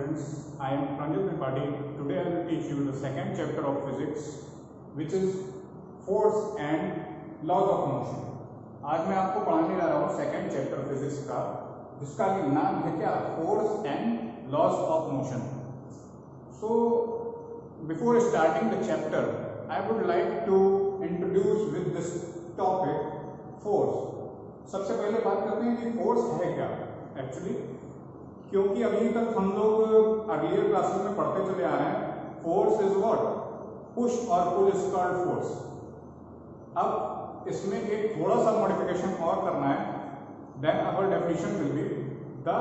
students, I am Pranjal Tripathi. Today I will teach you the second chapter of physics, which is force and laws of motion. आज मैं आपको पढ़ाने जा रहा हूँ second chapter physics का, जिसका नाम है क्या, force and laws of motion. So before starting the chapter I would like to introduce with this topic force. सबसे पहले बात करते हैं कि फोर्स है क्या एक्चुअली, क्योंकि अभी तक हम लोग अर्लियर क्लासेस में पढ़ते चले आ रहे हैं फोर्स इज व्हाट, पुश और पुल इज कॉल्ड फोर्स. अब इसमें एक थोड़ा सा मॉडिफिकेशन और करना है. Then our definition will be the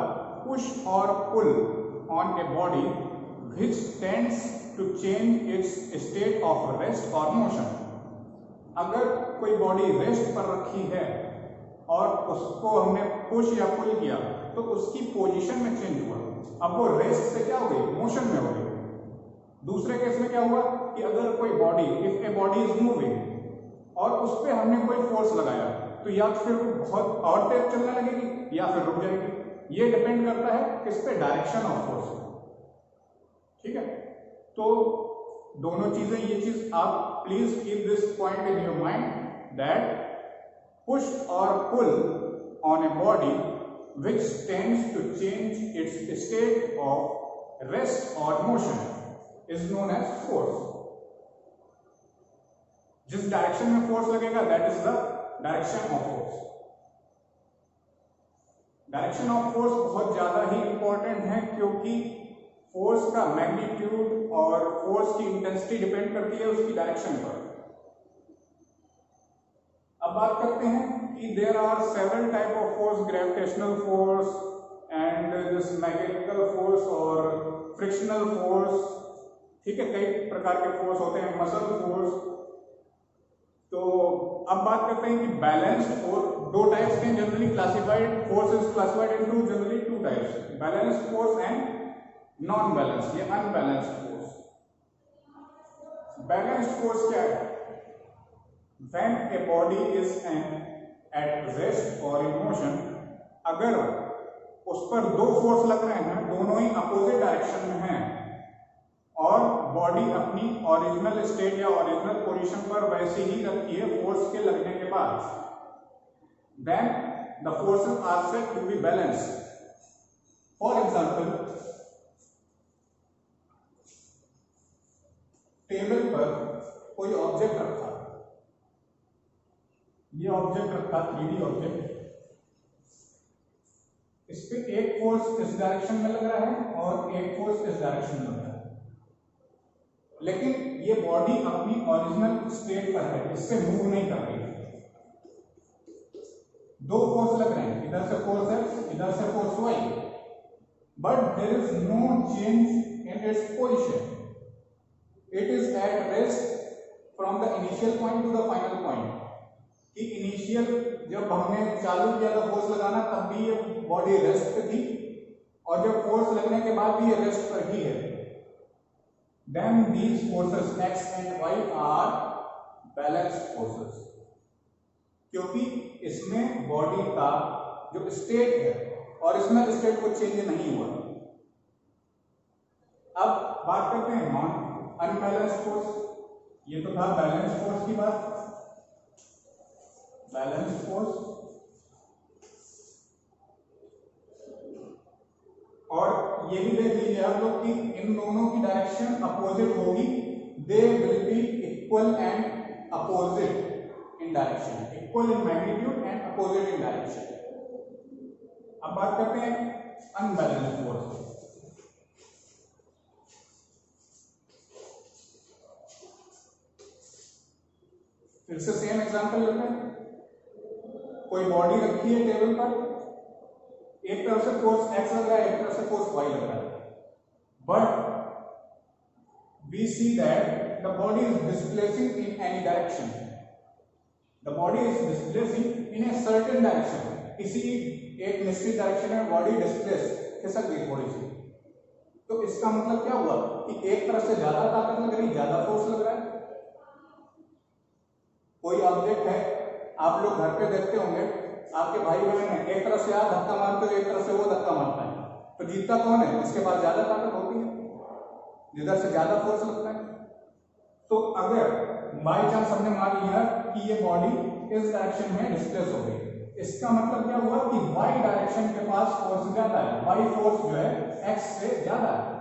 push और pull on a body which tends to change its state of rest और मोशन. अगर कोई बॉडी रेस्ट पर रखी है और उसको हमने पुश या पुल किया तो उसकी पोजीशन में चेंज हुआ. अब वो रेस्ट से क्या हो गई, मोशन में हो गई. दूसरे केस में क्या हुआ कि अगर कोई body, if a body is moving और उस पर हमने कोई फोर्स लगाया तो या फिर वो बहुत और तेज चलने लगेगी या फिर रुक जाएगी. ये डिपेंड करता है किस पे, डायरेक्शन ऑफ फोर्स. ठीक है, तो दोनों चीजें, ये चीज आप please keep this point in your mind that push or pull on a body which tends to change its state of rest or motion is known as force. जिस direction में फोर्स लगेगा that is the direction of force. Direction of force बहुत ज्यादा ही important है, क्योंकि force का magnitude और force की इंटेंसिटी डिपेंड करती है उसकी डायरेक्शन पर. अब बात करते हैं कि there are several type of force, gravitational force and this mechanical force और फ्रिक्शनल फोर्स. ठीक है, कई प्रकार के फोर्स होते हैं, मसल फोर्स. तो अब बात करते हैं कि बैलेंस्ड फोर्स. दो टाइप्स के generally classified force is classified into generally two types, balanced force and non balanced या अनबैलेंस्ड फोर्स. बैलेंस्ड फोर्स क्या है? When a body is at rest or in motion, अगर उस पर दो फोर्स लग रहे हैं, दोनों ही अपोजिट डायरेक्शन में हैं और बॉडी अपनी ओरिजिनल स्टेट या ओरिजिनल पोजीशन पर वैसे ही रखी है फोर्स के लगने के बाद, then the forces are said to be balanced. For example, table पर कोई ऑब्जेक्ट रखा, ये ऑब्जेक्ट रखा 3D ऑब्जेक्ट, इस पे एक फोर्स इस डायरेक्शन में लग रहा है और एक फोर्स इस डायरेक्शन में लग रहा है, लेकिन ये बॉडी अपनी ओरिजिनल स्टेट पर है, इससे मूव नहीं कर रही है. दो फोर्स लग रहे हैं, इधर से फोर्स है, इधर से force Y, but there is no change in its position. It is at rest from the initial point to the final point. कि इनिशियल जब हमने चालू किया था फोर्स लगाना तब भी ये बॉडी रेस्ट पे थी और जब फोर्स लगने के बाद भी ये रेस्ट पर ही है. Then these forces X and Y are balanced forces, क्योंकि इसमें बॉडी का जो स्टेट है और इसमें स्टेट को चेंज नहीं हुआ. अब बात करते हैं नॉन अनबैलेंस्ड फोर्स. ये तो था बैलेंस्ड फोर्स की बात, बैलेंस्ड फोर्स. और ये भी देख लीजिए आप लोग कि इन दोनों की डायरेक्शन अपोजिट होगी. They will be equal and opposite in direction, equal in magnitude and opposite in direction. अब बात करते हैं अनबैलेंस्ड फोर्स. फिर से सेम एग्जांपल लेते हैं. कोई बॉडी रखी है टेबल पर, एक तरफ से फोर्स एक्स लग रहा है, एक तरफ से फोर्स वाई लग रहा है, but we see that the body is displacing in any direction. The body is displacing in a certain direction. किसी एक निश्चित डायरेक्शन में बॉडी डिस्प्लेस खिसक गई थोड़ी सी, तो इसका मतलब क्या हुआ कि एक तरफ से ज्यादा ताकत लग रही, ज्यादा फोर्स लग रहा है. कोई ऑब्जेक्ट है, आप लोग घर पे देखते होंगे, आपके भाई बहन है, एक तरफ से आप धक्का मारते हो, एक तरफ से वो धक्का मारता है, तो जीतता कौन है? जिसके पास ज्यादा ताकत होती है, जिधर से ज्यादा फोर्स लगता है। तो अगर बाई चांस हमने मान लिया कि ये बॉडी इस डायरेक्शन में डिस्प्लेस हो गई, इसका मतलब क्या हुआ कि वाई डायरेक्शन के पास फोर्स ज्यादा है, वाई फोर्स जो है एक्स से ज्यादा है।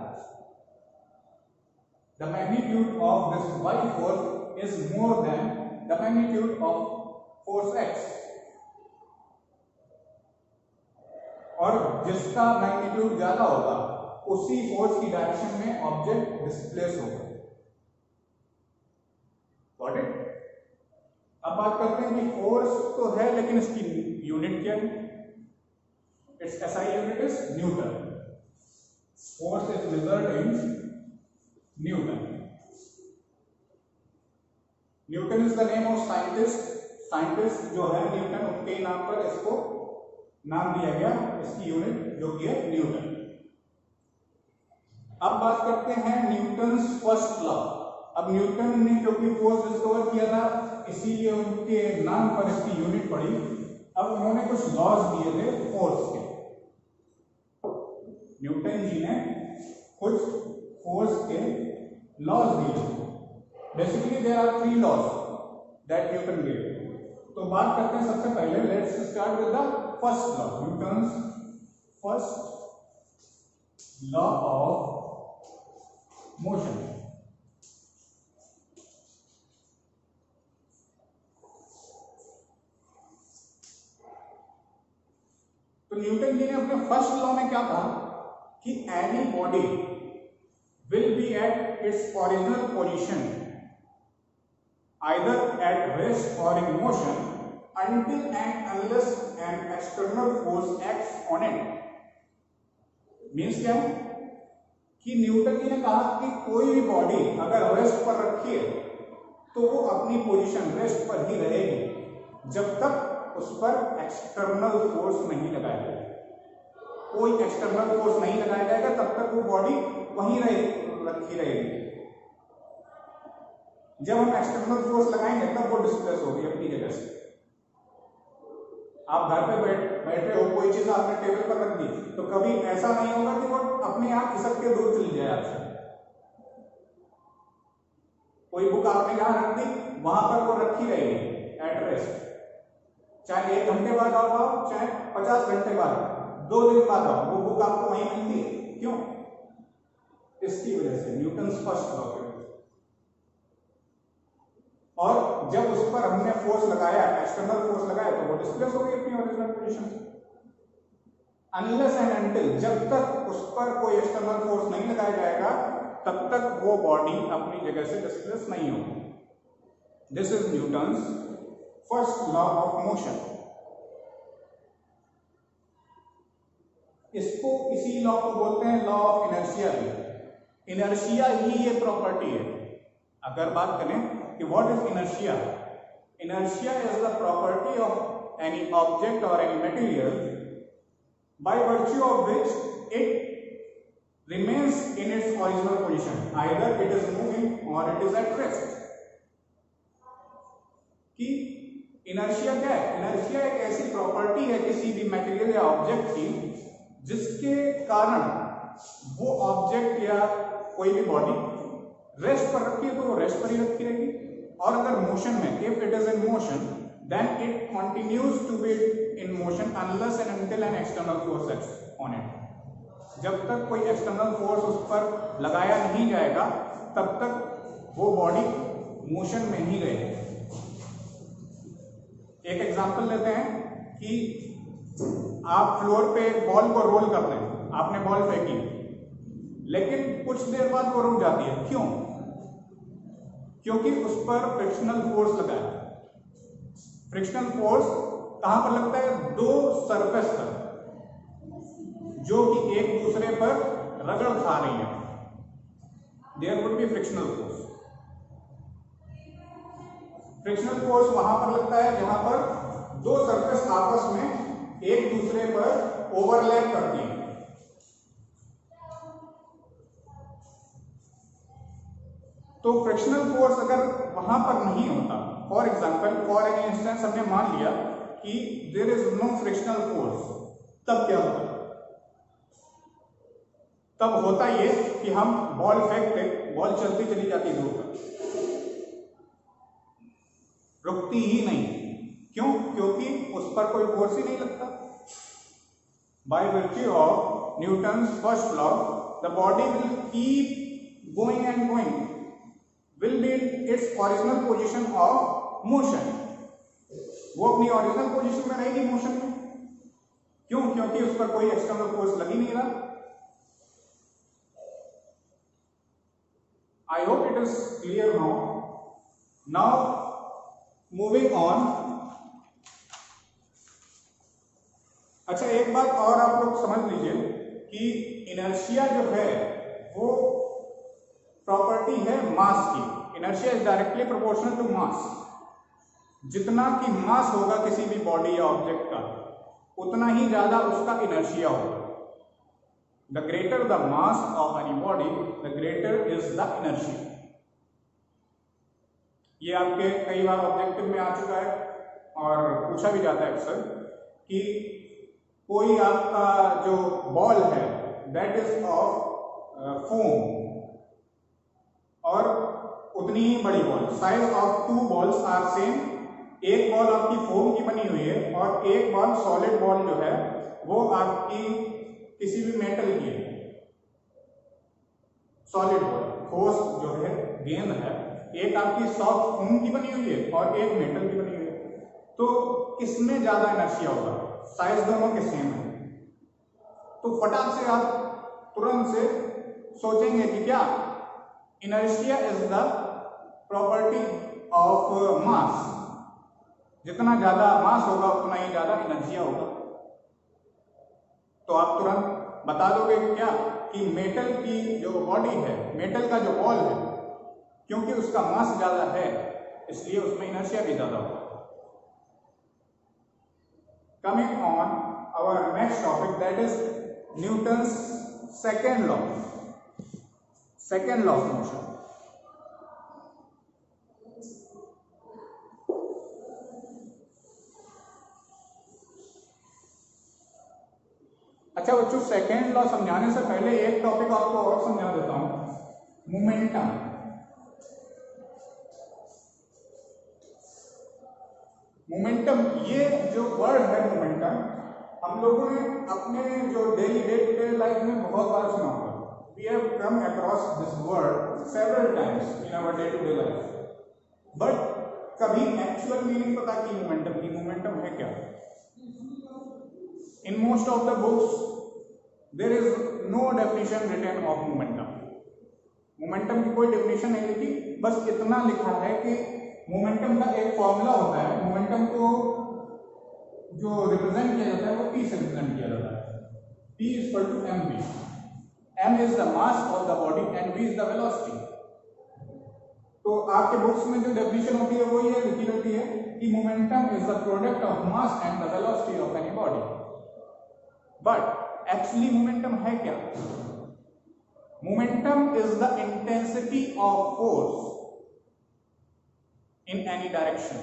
The magnitude of this Y force is more than the magnitude of force X, और जिसका मैग्नीट्यूड ज्यादा होगा उसी फोर्स की डायरेक्शन में ऑब्जेक्ट डिस्प्लेस होगा। Got it? अब बात करते हैं कि फोर्स तो है लेकिन इसकी यूनिट क्या है? It's SI unit is Newton. Force is measured in newton. Newton is the name of scientist. Scientist जो है न्यूटन, उनके नाम पर इसको नाम दिया गया, इसकी यूनिट जो कि है न्यूटन। अब बात करते हैं न्यूटन्स फर्स्ट लॉ। अब न्यूटन ने क्योंकि फोर्स डिस्कवर किया था इसीलिए उनके नाम पर इसकी यूनिट पड़ी। अब उन्होंने कुछ लॉज दिए थे फोर्स के। न्यूटन जी ने कुछ फोर्स के लॉज दिए। Basically there are 3 laws that Newton gave. तो बात करते हैं सबसे पहले, let's start with the first law, Newton's first law of motion. तो न्यूटन जी ने अपने फर्स्ट लॉ में क्या कहा कि any body will be at its original position either at rest और in motion until and unless an external force acts on it। Means क्या है कि न्यूटन जी ने कहा कि कोई भी बॉडी अगर रेस्ट पर रखी है तो वो अपनी पोजीशन रेस्ट पर ही रहेगी जब तक उस पर एक्सटर्नल फोर्स नहीं लगाया जाएगा। कोई एक्सटर्नल फोर्स नहीं लगाया जाएगा तब तक वो बॉडी वहीं रखी रहेगी। जब हम एक्सटर्नल फोर्स लगाएंगे तब वो डिस्प्लेस होगी अपनी जगह से। आप घर पे बैठे हो, कोई चीज आपने टेबल पर रख दी तो कभी ऐसा नहीं होगा कि वो अपने आप खिसक के दूर चली जाए आपसे। कोई बुक आपने यहां रख दी, वहां पर वो रखी रहेगी एट रेस्ट, चाहे 1 घंटे बाद आओ चाहे 50 घंटे बाद, 2 दिन बाद आओ, वो बुक आपको वहीं मिलती है। क्यों? इसकी वजह से, न्यूटन्स फर्स्ट लॉ की वजह से। और जब उस पर हमने फोर्स लगाया, एक्सटर्नल फोर्स लगाया, तो वो डिस्प्लेस हो गई अपनी ओरिजिनल पोजीशन से। अनलेस एंड अनटिल, जब तक उस पर कोई एक्सटर्नल फोर्स नहीं लगाया जाएगा तब तक वो बॉडी अपनी जगह से डिस्प्लेस नहीं होगी। This is Newton's first law of motion. इसको, इसी लॉ को बोलते हैं लॉ ऑफ इनर्शिया भी। इनर्शिया ही ये प्रॉपर्टी है। अगर बात करें कि what is inertia? Inertia is the property of any object or any material by virtue of which it remains in its original position, either it is moving or it is at rest। कि inertia क्या है? inertia एक ऐसी property है किसी भी material या object की जिसके कारण वो ऑब्जेक्ट या कोई भी बॉडी रेस्ट पर रखी है तो वो रेस्ट पर ही रखी रहेगी, और अगर मोशन में, if it is in motion then it continues to be in motion unless and until an external force acts on it. जब तक कोई एक्सटर्नल फोर्स उस पर लगाया नहीं जाएगा तब तक वो बॉडी मोशन में ही रहेगी। एक एग्जांपल लेते हैं कि आप फ्लोर पे एक बॉल को रोल कर रहे हैं, आपने बॉल फेंकी लेकिन कुछ देर बाद वो रुक जाती है। क्यों? क्योंकि उस पर फ्रिक्शनल फोर्स लगा है। फ्रिक्शनल फोर्स कहां पर लगता है? 2 सरफेस पर जो कि एक दूसरे पर रगड़ खा रही है, there would be frictional force. Frictional force वहां पर लगता है जहां पर 2 सरफेस आपस में एक दूसरे पर ओवरलैप करती है। तो फ्रिक्शनल फोर्स अगर वहां पर नहीं होता, for example, for an instance हमने मान लिया कि there is no frictional force, तब क्या होगा? तब होता ये कि हम बॉल फेंकते, बॉल चलती चली जाती दूर तक, रुकती ही नहीं। क्यों? क्योंकि उस पर कोई फोर्स ही नहीं लगता। By virtue of Newton's first law the body will keep going and going, will be its original position of motion. वो अपनी ओरिजिनल पोजिशन में रहेगी मोशन में। क्यों? क्योंकि उस पर कोई एक्सटर्नल फोर्स लग ही नहीं रहा। I hope it is clear now. Now moving on. अच्छा, एक बात और आप लोग समझ लीजिए कि इनर्शिया जो है वो प्रॉपर्टी है मास की। Inertia is directly proportional to mass. जितना कि मास होगा किसी भी बॉडी या ऑब्जेक्ट का, उतना ही ज्यादा उसका इनर्शिया होगा। The greater the mass of any body, the greater is the inertia. ये आपके कई बार ऑब्जेक्टिव में आ चुका है और पूछा भी जाता है अक्सर कि कोई आपका जो बॉल है that is of foam और उतनी ही बड़ी ball, size of two balls are same। एक बॉल आपकी फोम की बनी हुई है और एक बॉल सॉलिड बॉल जो है वो आपकी किसी भी मेटल की है, सॉलिड बॉल। ठोस जो है गेंद है, एक आपकी सॉफ्ट फोम की बनी हुई है और एक मेटल की बनी हुई है। तो किसमें ज्यादा इनर्शिया होगा? साइज दोनों के सेम है। तो फटाक से आप तुरंत से सोचेंगे कि क्या inertia is the property of mass. जितना ज्यादा मास होगा उतना ही ज्यादा इनर्शिया होगा। तो आप तुरंत बता दोगे क्या कि मेटल की जो बॉडी है, मेटल का जो बॉल है, क्योंकि उसका मास ज्यादा है इसलिए उसमें इनर्शिया भी ज्यादा होगा। Coming on our next topic, that is Newton's second law, second law of motion. अच्छा बच्चों, सेकेंड लॉ समझाने से पहले एक टॉपिक आपको और समझा देता हूं, मोमेंटम। मोमेंटम, ये जो वर्ड है मोमेंटम, हम लोगों ने अपने जो daily day to day life में बहुत बार सुना होगा। We have come across this word several times in our day to day life, but कभी एक्चुअल मीनिंग पता की मोमेंटम की, मोमेंटम है क्या? In most of the books, there is no definition written of momentum. Momentum की कोई definition नहीं लिखी, बस इतना लिखा है कि मोमेंटम का एक फॉर्मूला होता है। मोमेंटम को जो रिप्रेजेंट किया जाता है वो P से रिप्रेजेंट किया जाता है। P is equal to mv. m is the mass of the body and v is the velocity. तो आपके बुक्स में जो डेफिनेशन होती है वो ये लिखी रहती है कि momentum is the product of mass and the velocity of any body. But actually momentum है क्या? Momentum is the intensity of force in any direction.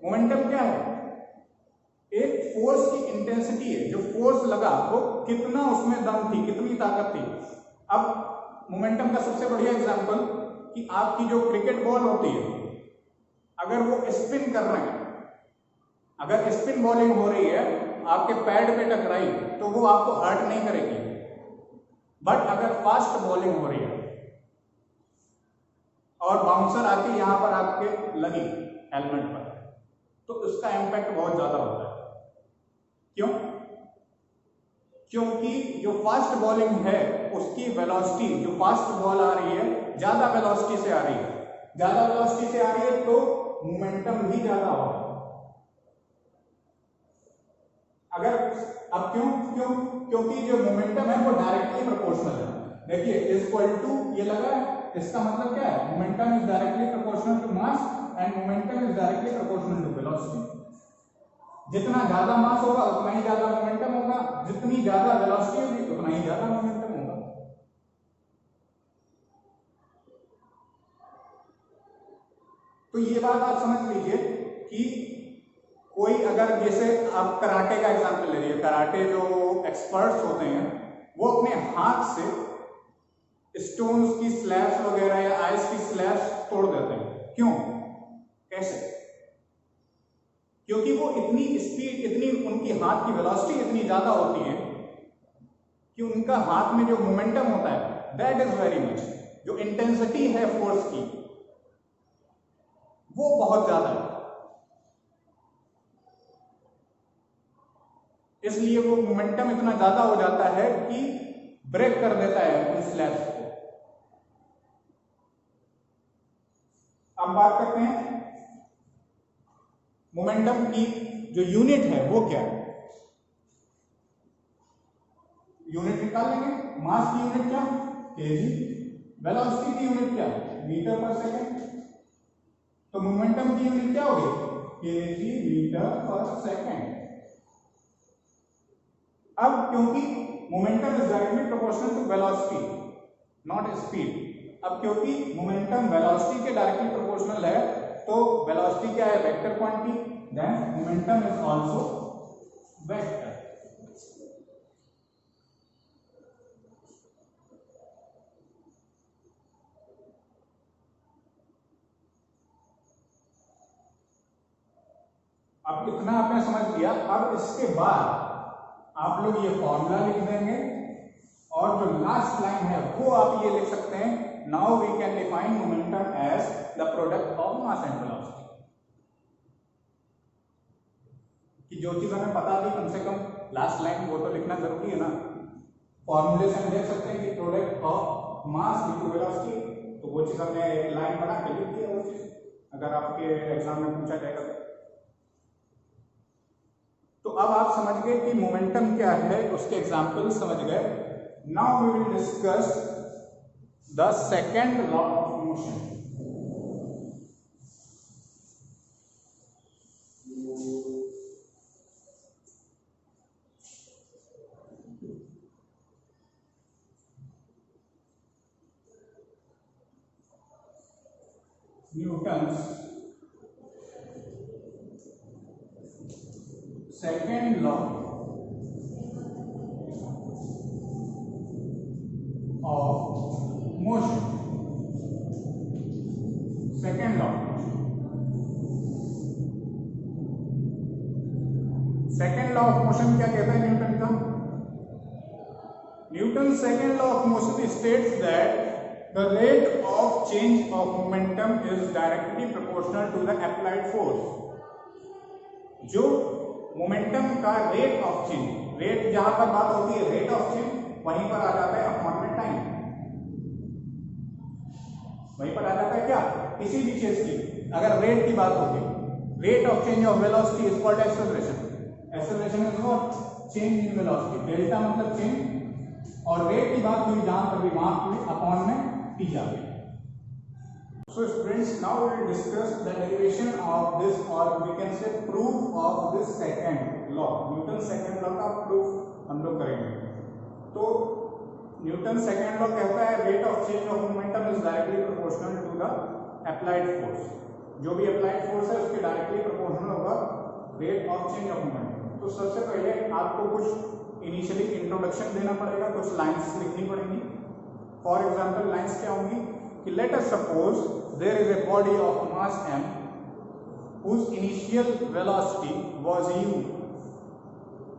Momentum क्या है? एक फोर्स की इंटेंसिटी है, जो फोर्स लगा वो कितना उसमें दम थी, कितनी ताकत थी। अब मोमेंटम का सबसे बढ़िया एग्जांपल कि आपकी जो क्रिकेट बॉल होती है, अगर वो स्पिन कर रहे हैं, अगर स्पिन बॉलिंग हो रही है, आपके पैड पे टकराई तो वो आपको हर्ट नहीं करेगी। बट अगर फास्ट बॉलिंग हो रही है और बाउंसर आके यहां पर आपके लगी हेलमेट पर, तो उसका इंपैक्ट बहुत ज्यादा होता है। क्यों? क्योंकि जो फास्ट बॉलिंग है उसकी वेलोसिटी, जो फास्ट बॉल आ रही है ज्यादा वेलोसिटी से आ रही है, ज्यादा वेलोसिटी से आ रही है तो मोमेंटम भी ज्यादा होगा। अगर अब क्योंकि जो मोमेंटम है वो डायरेक्टली प्रोपोर्शनल है। देखिए इज इक्वल टू ये लगा है, इसका मतलब क्या है? Momentum is directly proportional to mass and momentum is directly proportional to velocity. जितना ज्यादा मास होगा उतना ही ज्यादा मोमेंटम होगा, जितनी ज्यादा वेलोसिटी होगी उतना ही ज्यादा मोमेंटम होगा। तो ये बात आप समझ लीजिए कि कोई अगर जैसे आप कराटे का एग्जांपल ले लीजिए, कराटे जो एक्सपर्ट्स होते हैं वो अपने हाथ से स्टोन्स की स्लैब्स वगैरह या आइस की स्लैब्स तोड़ देते हैं। क्यों, कैसे? क्योंकि वो इतनी स्पीड, इतनी उनकी हाथ की वेलोसिटी इतनी ज्यादा होती है कि उनका हाथ में जो मोमेंटम होता है दैट इज वेरी मच, जो इंटेंसिटी है फोर्स की वो बहुत ज्यादा है, इसलिए वो मोमेंटम इतना ज्यादा हो जाता है कि ब्रेक कर देता है उन स्लैब्स को। अब बात करते हैं मोमेंटम की जो यूनिट है वो क्या है। यूनिट निकाल लेंगे। मास की यूनिट क्या, केजी। वेलोसिटी की यूनिट क्या, मीटर पर सेकेंड। तो मोमेंटम की यूनिट क्या होगी, केजी मीटर पर सेकेंड। अब क्योंकि momentum is directly proportional to velocity not speed, अब क्योंकि मोमेंटम वेलोसिटी के डायरेक्टली प्रोपोर्शनल है तो वेलोसिटी क्या है, vector quantity, then momentum is also vector. अब इतना आपने समझ लिया। अब इसके बाद आप लोग ये फॉर्मूला लिख देंगे और जो लास्ट लाइन है वो आप ये लिख सकते हैं, now we can define momentum as the product of mass and velocity. कि जो चीज हमें पता थी कम से कम लास्ट लाइन वो तो लिखना जरूरी है ना। फॉर्मूले से हम देख सकते हैं कि product of mass into velocity, तो वो चीज हमने एक लाइन बना के लिख दिया। वो चीज अगर आपके एग्जाम में पूछा जाएगा तो अब आप समझ गए कि मोमेंटम क्या है, उसके एग्जाम्पल समझ गए। Now we will discuss the second law of motion. Newton's second law of motion, second law, second law of motion क्या कहता है न्यूटन का? Newton second law of motion states that the rate of change of momentum is directly proportional to the applied force। जो momentum का rate of change, rate जहां पर बात होती है रेट ऑफ चेंज, वहीं पर आ जाता है अपॉन में टाइम। वहीं पर आ जाता है क्या, किसी भी चीज की अगर रेट की बात होगी, rate of change of velocity is called acceleration. Acceleration is what, change in velocity. Delta मतलब चेंज, और रेट की बात हुई जहां पर भी वहां पर अपॉन में टी जाती है। So students, now we will discuss the derivation of this, or we can say proof of this second law, Newton second law का proof हम लोग करेंगे। तो न्यूटन सेकेंड लॉ कहता है rate of change of momentum is directly proportional to the applied force. जो भी applied force है उसके डायरेक्टली प्रोपोर्शनल होगा rate of change of momentum. तो सबसे पहले आपको कुछ इनिशियली इंट्रोडक्शन देना पड़ेगा, कुछ लाइंस लिखनी पड़ेंगी। फॉर एग्जाम्पल लाइंस क्या होंगी कि let us suppose there is a body of mass m whose initial velocity was u,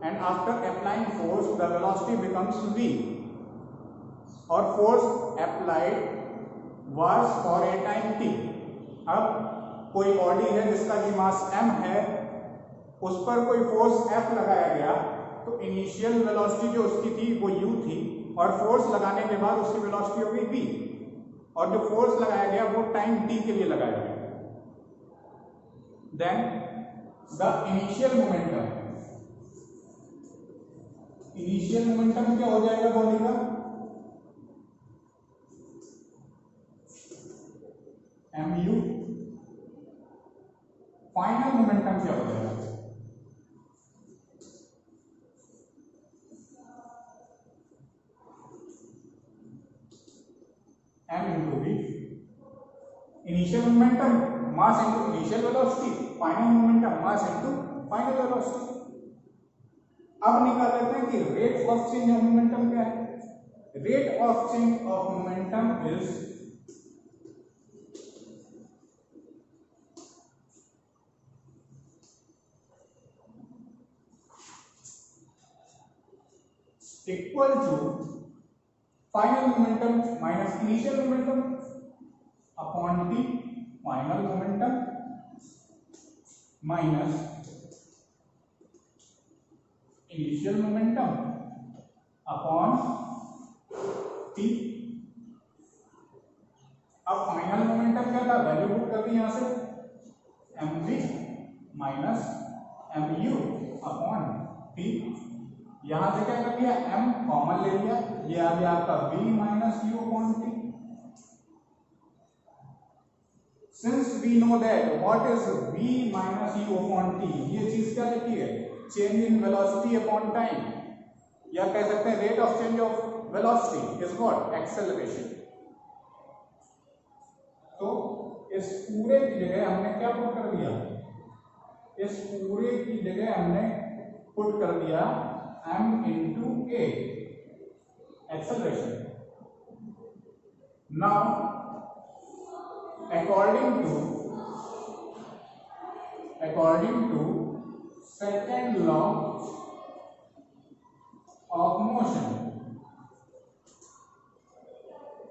and after applying force the velocity becomes v, or force applied was for a time t। अब कोई body है जिसका कि मास m है, उस पर कोई force f लगाया गया, तो इनिशियल वेलोसिटी जो उसकी थी वो u थी, और फोर्स लगाने के बाद उसकी वेलोसिटी हो गई v, और जो फोर्स लगाया गया वो टाइम t के लिए लगाया गया। Then the initial momentum, initial momentum क्या हो जाएगा बॉडी का, mu। फाइनल मोमेंटम क्या हो जाएगा, m into v। Initial momentum mass into initial velocity, final momentum mass into final velocity. अब निकाल लेते हैं कि rate of change of momentum क्या है। Rate of change of momentum is equal to final momentum minus initial momentum upon T, final momentum minus initial momentum upon T. अब final momentum क्या था, वैल्यू पुट कर दी यहां से mv minus mu upon T. यहां से क्या कर लिया, m कॉमन ले लिया, ये आ गया आपका v minus u upon T. Since we know that what is v minus u upon t, ये चीज क्या लिखी है, change in velocity upon time, या कह सकते हैं rate of change of velocity is what, acceleration. तो इस पूरे की जगह हमने क्या पुट कर दिया, इस पूरे की जगह हमने पुट कर दिया m into a, acceleration. Now according to second law of motion,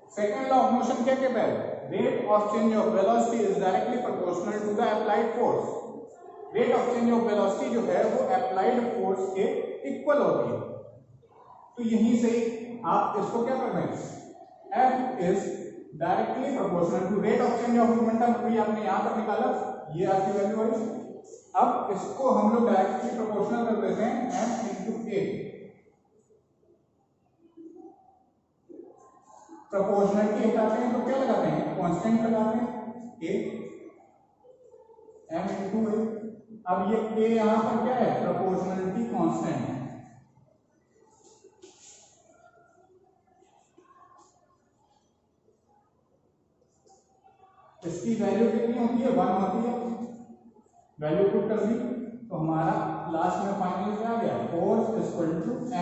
second law of motion क्या कहता है, rate of change of velocity is directly proportional to the applied force। rate of change of velocity जो है वो applied force के equal होती है। तो यहीं से आप इसको क्या करना है, F is directly proportional to rate of change of momentum, अभी आपने यहां पर निकाला, ये आपकी वैल्यू आई। अब इसको हम लोग डायरेक्टली प्रोपोर्शनल कर देते हैं m into a। प्रोपोर्शनलिटी हटाते हैं तो क्या लगाते हैं, कांस्टेंट लगाते हैं a, m into a। अब ये a यहां पर क्या है, प्रोपोर्शनलिटी कांस्टेंट है। इसकी वैल्यू कितनी होती है, 1 होती है। वैल्यू पुट कर दी तो हमारा लास्ट में फाइनल क्या आ गया, फोर्स इक्वल टू ma।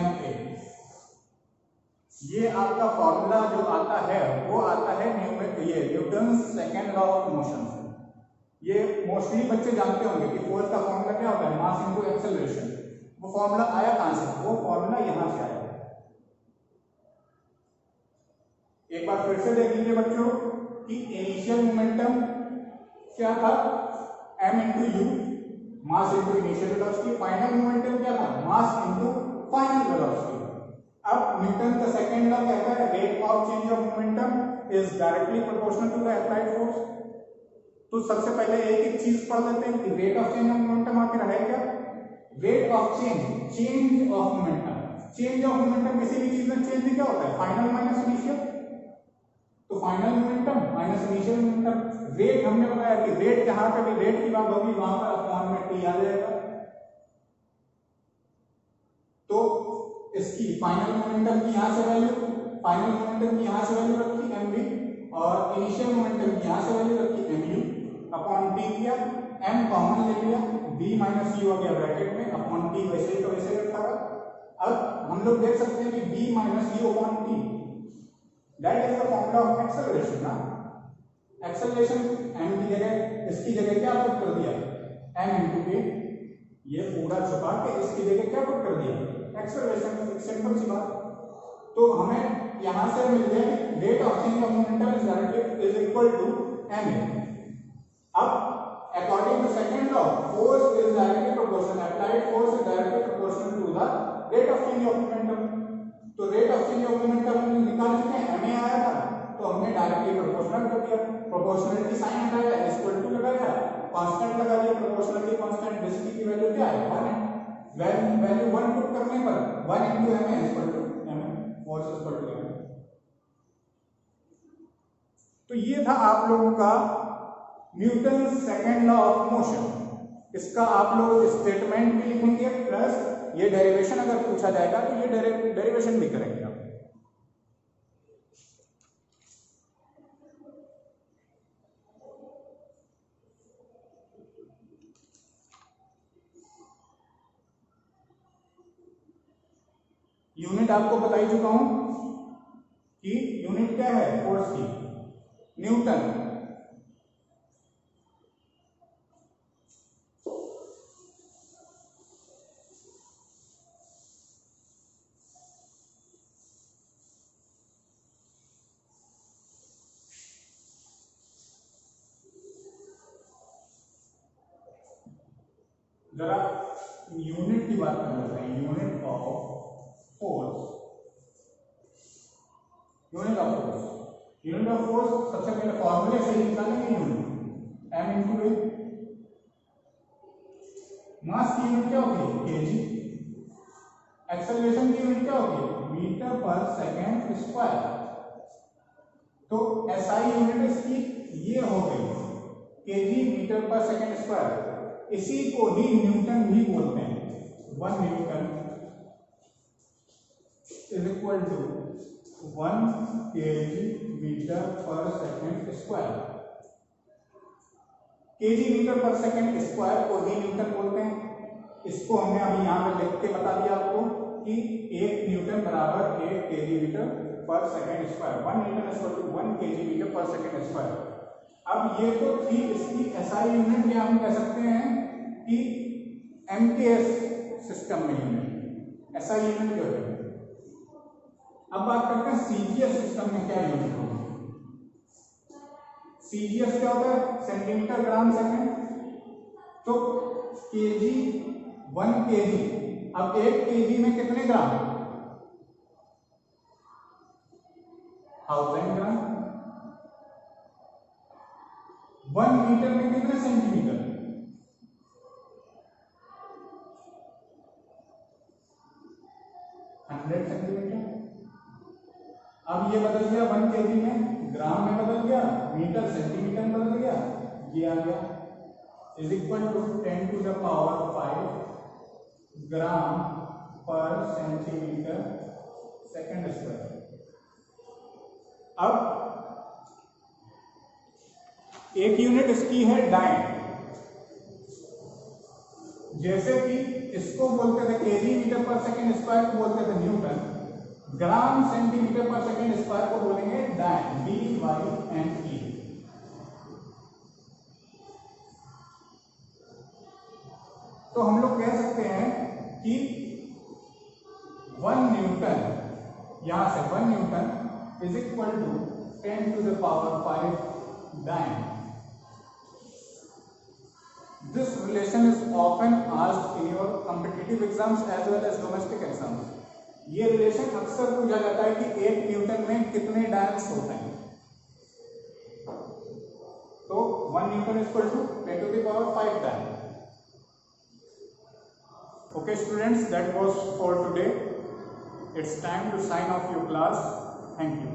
ये आपका फॉर्मूला जो आता है वो आता है ये Newton second law of motion से। ये मोस्टली बच्चे जानते होंगे कि फोर्स का फॉर्मूला क्या होता है, मास इनटू एक्सेलरेशन। वो फॉर्मूला आया कहां से, वो फॉर्मूला यहां से आया। एक बार फिर से देख लीजिए बच्चों कि इनिशियल मोमेंटम क्या था, m into U, mass into initial velocity. Final momentum क्या था, मास इंटू फाइनल वेलोसिटी। अब न्यूटन का सेकंड लॉ कहता है rate of change of momentum is directly proportional to the applied force. तो सबसे पहले एक एक चीज पढ़ लेते हैं कि rate of change of momentum आखिर है क्या। Rate of change of momentum, change of momentum किसी भी चीज में चेंज क्या होता है, फाइनल माइनस इनिशियल। तो final momentum minus initial momentum. Rate हमने बताया कि रेट जहां पे भी रेट की बात होगी वहां पर अपॉन में टी आ जाएगा। तो इसकी फाइनल मोमेंटम की यहां से वैल्यू, फाइनल मोमेंटम की यहां से वैल्यू रखी mv, और इनिशियल मोमेंटम की यहां से वैल्यू रखी mu अपॉन टी किया, m कॉमन ले लिया, v माइनस u आ गया ब्रैकेट में, अपॉन टी वैसे ही तो वैसे रखा था। अब हम लोग देख सकते हैं कि v minus u upon T that is the formula of acceleration ना। एक्सेलरेशन m की जगह, इसकी जगह क्या पुट कर दिया, m into a, ये पूरा छुपा के इसकी जगह क्या पुट कर दिया, एक्सेलरेशन। सिंपल सी बात। तो हमें यहां से मिल गया rate of change of momentum is equal to ma। अब according to second law force is directly proportional, applied force is directly proportional to the rate of change of momentum. तो rate of change of momentum हमने निकाल चुके हैं, ma आया था तो हमने डायरेक्टली प्रोपोर्शनल कर दिया। प्रोपोर्शनलिटी साइन हटाया, इक्वल टू लगाया, कांस्टेंट लगा दिया, प्रोपोर्शनलिटी कांस्टेंट, डिस्टेंस की वैल्यू क्या है 1 है। वैल्यू 1 पुट करने पर 1 into ma equal to ma, force equal to ma। तो ये था आप लोगों का Newton second law of motion. इसका आप लोग स्टेटमेंट भी लिखेंगे प्लस ये डेरिवेशन अगर पूछा जाएगा तो ये डेरिवेशन भी करेंगे आप। यूनिट आपको बता ही चुका हूं कि यूनिट क्या है फोर्स की, न्यूटन। जरा यूनिट की बात कर लेते हैं, unit of force. Unit of force सबसे पहले फॉर्मूले से ही निकालेंगे यूनिट, m इंटू ए। मास की यूनिट क्या होती है केजी, एक्सेलरेशन की यूनिट क्या होती है मीटर पर सेकंड स्क्वायर। तो एसआई यूनिट इसकी ये हो गई kg metre per second square. इसी को ही न्यूटन भी बोलते हैं। 1 Newton is equal to 1 kg metre per second square. Kg metre per second square को ही न्यूटन बोलते हैं। इसको हमने अभी यहां पे लिख के बता दिया आपको कि 1 न्यूटन बराबर 1 kg metre per second square. 1 Newton is equal to 1 kg metre per second square. अब ये तो थी इसकी एसआई यूनिट, या हम कह सकते हैं कि एमकेएस सिस्टम में यूनिट, एसआई यूनिट जो है। अब बात करते हैं सीजीएस सिस्टम में क्या यूनिट होगी। सीजीएस क्या होता है सेंटीमीटर ग्राम सेकंड। तो केजी 1 केजी, अब 1 केजी में कितने ग्राम 1000 ग्राम। 1 मीटर में कितने सेंटीमीटर 100 सेंटीमीटर। अब ये बदल गया 1 केजी में ग्राम में बदल गया, मीटर सेंटीमीटर में बदल गया, ये आ गया is equal to 10 to the power 5 gram per centimetre second square. अब एक यूनिट इसकी है डाइन, जैसे कि इसको बोलते थे KG metre per second square को बोलते थे न्यूटन, ग्राम सेंटीमीटर पर सेकंड स्क्वायर को बोलेंगे डाइन, DYNE। तो हम लोग कह सकते हैं कि 1 न्यूटन, यहां से 1 Newton is equal to 10 to the power 5 dyne. This relation is often asked in your competitive exams as well as domestic exams. ये रिलेशन अक्सर पूछा जाता है कि 1 न्यूटन में कितने डायन्स होते हैं। तो 1 Newton is equal to 10 to the power 5 dyne. Okay students, that was for today. It's time to sign off your class. Thank you.